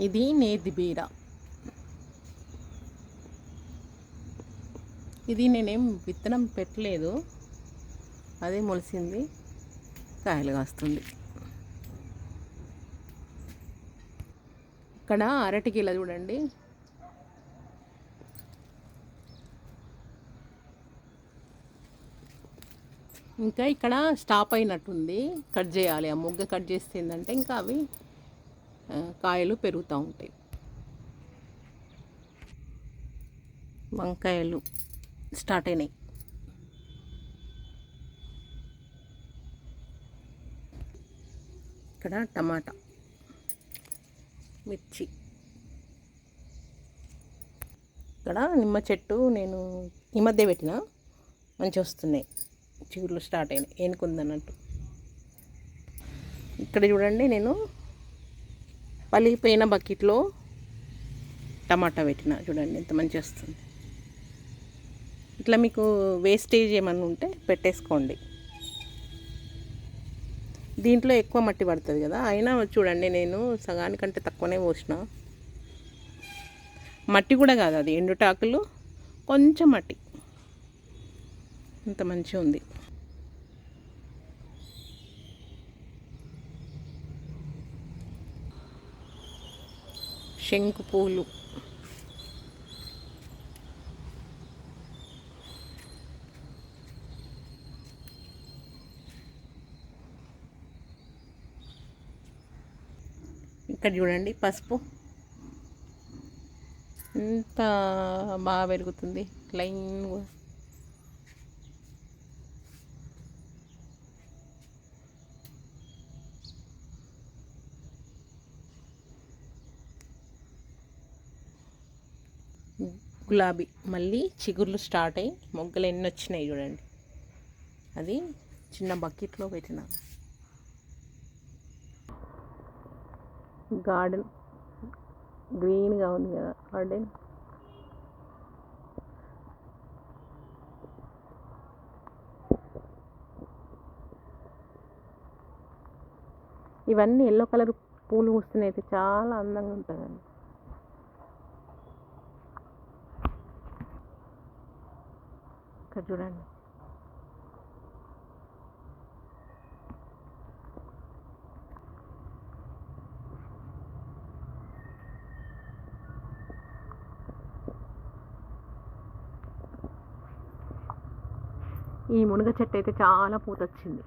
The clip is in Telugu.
ఇది నేతి బీర. ఇది నేనేం విత్తనం పెట్టలేదు, అదే మొలిసింది, కాయలు కాస్తుంది. ఇక్కడ అరటికీల చూడండి. ఇంకా ఇక్కడ స్టాప్ అయినట్టుంది, కట్ చేయాలి. ఆ మొగ్గ కట్ చేస్తుందంటే ఇంకా అవి కాయలు పెరుగుతూ ఉంటాయి. వంకాయలు స్టార్ట్ అయినాయి. ఇక్కడ టమాటా, మిర్చి. ఇక్కడ నిమ్మ చెట్టు నేను ఈ మధ్య పెట్టిన, మంచిగా వస్తున్నాయి, చిగుర్లు స్టార్ట్ అయినాయి, ఏనుకుందన్నట్టు. ఇక్కడ చూడండి, నేను పలిగిపోయిన బకెట్లో టమాటా పెట్టిన, చూడండి ఎంత మంచిగా వస్తుంది. ఇట్లా మీకు వేస్టేజ్ ఏమన్నా ఉంటే పెట్టేసుకోండి. దీంట్లో ఎక్కువ మట్టి పడుతుంది కదా, అయినా చూడండి నేను సగానికంటే తక్కువనే పోసిన. మట్టి కూడా కాదు, అది ఎండుటాకులు, కొంచెం మట్టి, ఇంత మంచిగా ఉంది. శంకు పూలు, ఇక్కడ చూడండి పసుపు ఎంత బాగా పెరుగుతుంది లైన్గా. గులాబీ మళ్ళీ చిగుర్లు స్టార్ట్ అయ్యి మొగ్గలు ఎన్ని వచ్చినాయి చూడండి. అది చిన్న బకెట్లో పెట్టిన. గార్డెన్ గ్రీన్గా ఉంది కదా గార్డెన్. ఇవన్నీ ఎల్లో కలర్ పూలు పూస్తున్నాయి, అయితే చాలా అందంగా ఉంటుందండి. ఇక్కడ చూడండి, ఈ మునగ చెట్టు అయితే చాలా పూత వచ్చింది.